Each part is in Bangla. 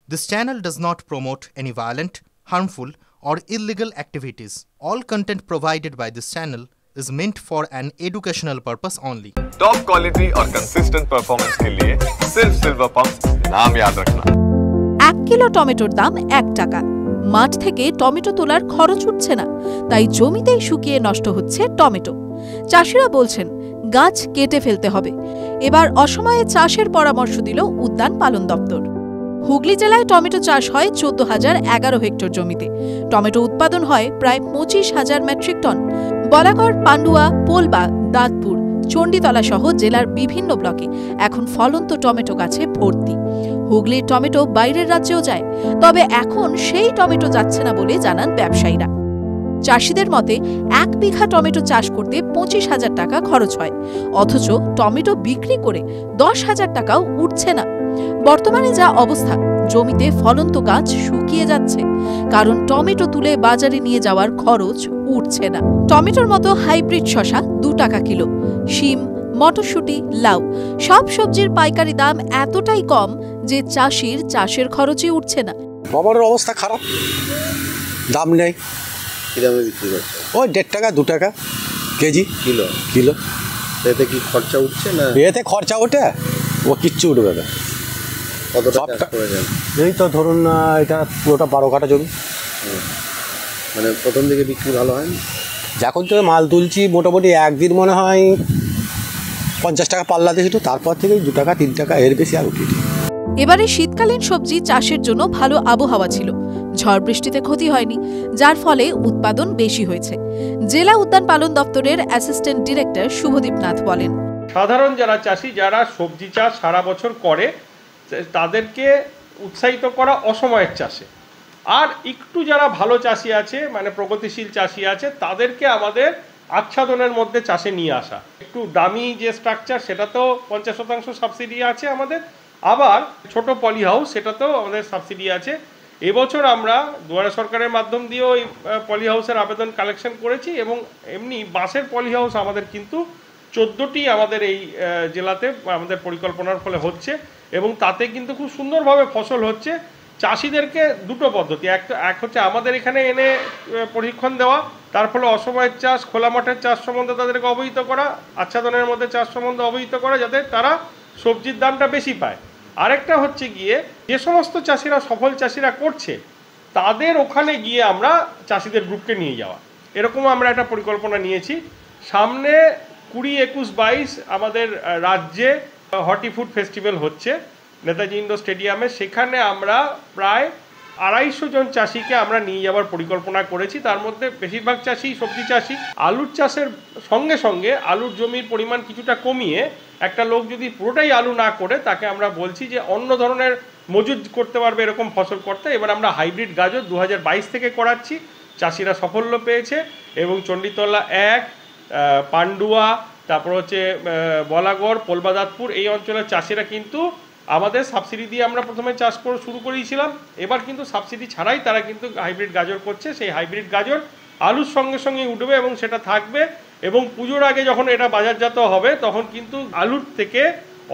This channel does not promote any violent, harmful, or illegal activities. All content provided by this channel is meant for an educational purpose only. Top quality और कंसिस्टेंट परफॉर्मेंस के लिए सिर्फ सिल्वर पंप नाम याद रखना। 1 কিলো টমেটোর দাম 1 টাকা। মাঠ থেকে টমেটো তোলার খরচ উঠছে না, তাই জমিতেই শুকিয়ে নষ্ট হচ্ছে টমেটো। চাষিরা বলছেন গাছ কেটে ফেলতে হবে। এবার অসময়ে চাষের পরামর্শ দিল উদ্যান পালন দপ্তর। হুগলি জেলায় টমেটো চাষ হয় 14,011 হেক্টর জমিতে। টমেটো উৎপাদন হয় প্রায় 25,000 মেট্রিক টন। বলাগড়, পান্ডুয়া, পোলবা, দাঁতপুর, চণ্ডীতলা সহ জেলার বিভিন্ন ব্লকে এখন ফলন্ত টমেটো গাছে ভর্তি। হুগলির টমেটো বাইরের রাজ্যেও যায়, তবে এখন সেই টমেটো যাচ্ছে না বলে জানান ব্যবসায়ীরা। চাষিদের মতে 1 বিঘা টমেটো চাষ করতে 25,000 টাকা খরচ হয়, অথচ টমেটো বিক্রি করে 10,000 টাকাও উঠছে না। বর্তমানে যা অবস্থা, জমিতে ফলন্ত গাছ শুকিয়ে যাচ্ছে, কারণ টমেটো তুলে বাজারে নিয়ে যাওয়ার খরচ উঠছে না। টমেটোর মতো হাইব্রিড শসা 2 টাকা কিলো, শিম, মটরশুঁটি, লাউ সব সবজির পাইকারি দাম এতটাই কম যে চাষির চাষের খরচই উঠছে না। বাবার অবস্থা খারাপ, দাম নেই। কি দামে বিক্রি করছে? ওই 1.5 টাকা 2 টাকা কেজি কিলো কিলো। এতে কি খরচা উঠছে না? এতে খরচা ওঠে, ও কিচ্ছু উঠবে না। কত টাকা করে যান? এই তো ধরুন এটা পুরোটা 12 কাঠা জমি। মানে প্রথম দিকে বিক্রি ভালো হয়নি? যখন থেকে মাল তুলছি মোটামুটি একদিন মনে হয় 50 টাকা পাল্লা দিয়েছিল, তারপর থেকে 2 টাকা 3 টাকা, এর বেশি আর উঠেনি। এবারে শীতকালীন সবজি চাষের জন্য ভালো আবহাওয়া ছিল, ঝড় বৃষ্টিতে ক্ষতি হয়নি, যার ফলে উৎপাদন বেশি হয়েছে। জেলা উদ্যান পালন দপ্তরের অ্যাসিস্ট্যান্ট ডিরেক্টর শুভদীপ নাথ বলেন, সাধারণ যারা চাষি যারা সবজি চাষ সারা বছর করে তাদেরকে উৎসাহিত করা অসময়ের চাষে, আর একটু যারা ভালো চাষি আছে মানে প্রগতিশীল চাষি আছে তাদেরকে আমাদের আচ্ছাদনের মধ্যে চাষে নিয়ে আসা। একটু দামি যে স্ট্রাকচার সেটাতেও 50% সাবসিডি আছে আমাদের, আবার ছোট পলি হাউস সেটাতেও আমাদের সাবসিডি আছে। এবছর আমরা দুয়ারে সরকারের মাধ্যম দিয়েও এই পলি হাউসের আবেদন কালেকশন করেছি, এবং এমনি বাঁশের পলি হাউস আমাদের কিন্তু 14টি আমাদের এই জেলাতে আমাদের পরিকল্পনার ফলে হচ্ছে, এবং তাতে কিন্তু খুব সুন্দরভাবে ফসল হচ্ছে। চাষিদেরকে দুটো পদ্ধতি, এক হচ্ছে আমাদের এখানে এনে প্রশিক্ষণ দেওয়া, তার ফলে অসময়ের চাষ, খোলা মাঠের চাষ সম্বন্ধে তাদেরকে অবহিত করা, আচ্ছাদনের মধ্যে চাষ সম্বন্ধে অবহিত করা, যাতে তারা সবজির দামটা বেশি পায়। আরেকটা হচ্ছে গিয়ে যে সমস্ত চাষিরা সফল চাষিরা করছে তাদের ওখানে গিয়ে আমরা চাষিদের গ্রুপকে নিয়ে যাওয়া, এরকম আমরা একটা পরিকল্পনা নিয়েছি। সামনে 20, 21, 22 আমাদের রাজ্যে হর্টি ফুড ফেস্টিভ্যাল হচ্ছে নেতাজি ইন্ডোর স্টেডিয়ামে, সেখানে আমরা প্রায় 250 জন চাষিকে আমরা নিয়ে যাওয়ার পরিকল্পনা করেছি। তার মধ্যে বেশিরভাগ চাষি সবজি চাষি। আলুর চাষের সঙ্গে সঙ্গে আলুর জমির পরিমাণ কিছুটা কমিয়ে একটা লোক যদি পুরোটাই আলু না করে তাকে আমরা বলছি যে অন্য ধরনের মজুদ করতে পারবে এরকম ফসল করতে। এবার আমরা হাইব্রিড গাজর 2022 থেকে করাচ্ছি, চাষিরা সাফল্য পেয়েছে, এবং চণ্ডীতলা 1, পান্ডুয়া, তারপর হচ্ছে বলাগড়, পোলবাদাতপুর এই অঞ্চলের চাষিরা কিন্তু আমাদের সাবসিডি দিয়ে আমরা প্রথমে চাষ শুরু করেছিলাম, এবার কিন্তু সাবসিডি ছাড়াই তারা কিন্তু হাইব্রিড গাজর করছে। সেই হাইব্রিড গাজর আলুর সঙ্গে সঙ্গে উঠবে এবং সেটা থাকবে, এবং পুজোর আগে যখন এটা বাজারজাত হবে তখন কিন্তু আলুর থেকে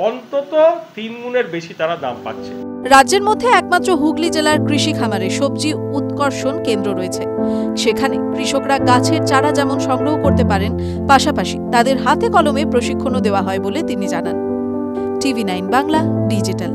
অন্তত 3 গুণের বেশি তারা দাম পাচ্ছে। রাজ্যের মধ্যে একমাত্র হুগলি জেলার কৃষি খামারে সবজি উৎকর্ষণ কেন্দ্র রয়েছে। সেখানে কৃষকরা গাছের চারা যেমন সংগ্রহ করতে পারেন, পাশাপাশি তাদের হাতে কলমে প্রশিক্ষণও দেওয়া হয় বলে তিনি জানান। TV9 Bangla digital.